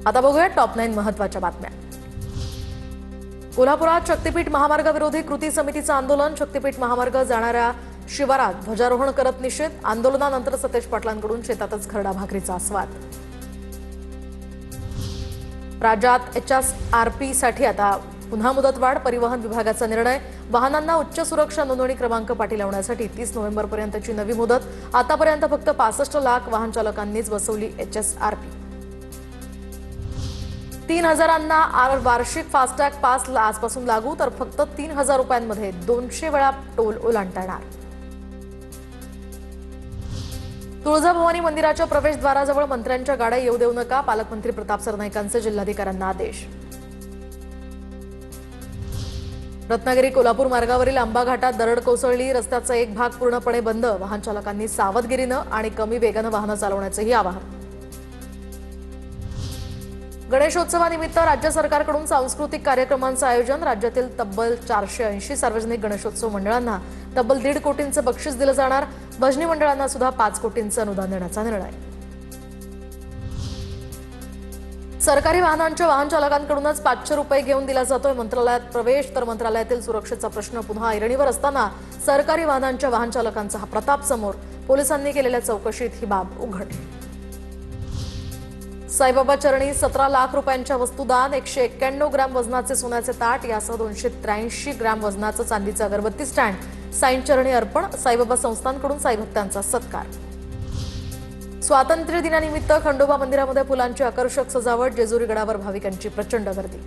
आता बघूया टॉप 9 महत्त्वाच्या बातम्या। कोल्हापुरात शक्तीपीठ महामार्गाविरोधी कृती समितीचं आंदोलन। शक्तीपीठ महामार्ग जाणाऱ्या शिवारात ध्वजारोहण करत निषेध। आंदोलनानंतर सतेज पाटलांकडून शेतातच खरडा भाकरीचा आस्वाद। राज्यात HSRP साठी आता पुन्हा मुदतवाढ। परिवहन विभागाचा निर्णय। वाहनांना उच्च सुरक्षा नोंदणी क्रमांक पाठी लावण्यासाठी 30 नोव्हेंबरपर्यंतची नवी मुदत। आतापर्यंत फक्त 65 लाख वाहन चालकांनीच बसवली HSRP। 3000 वार्षिक फास्टॅग पास आजपासून लागू, तर फक्त 3000 रुपयांमध्ये 200 वेळा टोल ओलांडता येणार। तुळजाभवानी मंदिराच्या प्रवेशद्वाराजवळ मंत्र्यांच्या गाड्या येऊ देऊ नका। पालकमंत्री प्रताप सरनाईकांचे जिल्हाधिकाऱ्यांना आदेश। रत्नागिरी कोल्हापूर मार्गावरील आंबा घाटात दरड कोसळली। रस्त्याचा एक भाग पूर्णपणे बंद। वाहन चालकांनी सावधगिरीनं आणि कमी वेगानं वाहनं चालवण्याचंही आवाहन। गणेशोत्सवानिमित्त राज्य सरकारकडून सांस्कृतिक कार्यक्रमांचं आयोजन। राज्यातील तब्बल 480 सार्वजनिक गणेशोत्सव मंडळांना तब्बल 1.5 कोटींचं बक्षीस दिलं जाणार। भजनी मंडळांना सुद्धा 5 कोटींचं अनुदान देण्याचा निर्णय। सरकारी वाहनांच्या वाहन चालकांकडूनच 500 रुपये घेऊन दिला जातोय मंत्रालयात प्रवेश, तर मंत्रालयातील सुरक्षेचा प्रश्न पुन्हा ऐरणीवर असताना सरकारी वाहनांच्या वाहन चालकांचा हा प्रताप समोर। पोलिसांनी केलेल्या चौकशीत ही बाब उघड। साईबाबा चरणी 17 लाख रुपयांच्या वस्तुदान। 191 ग्रॅम वजनाचे सोन्याचे ताट यासह 283 ग्रॅम वजनाचं चांदीचं अगरबत्ती स्टँड साईंचरणी अर्पण। साईबाबा संस्थांकडून साई भक्तांचा सत्कार। स्वातंत्र्य दिनानिमित्त खंडोबा मंदिरामध्ये फुलांची आकर्षक सजावट। जेजुरी गडावर भाविकांची प्रचंड गर्दी।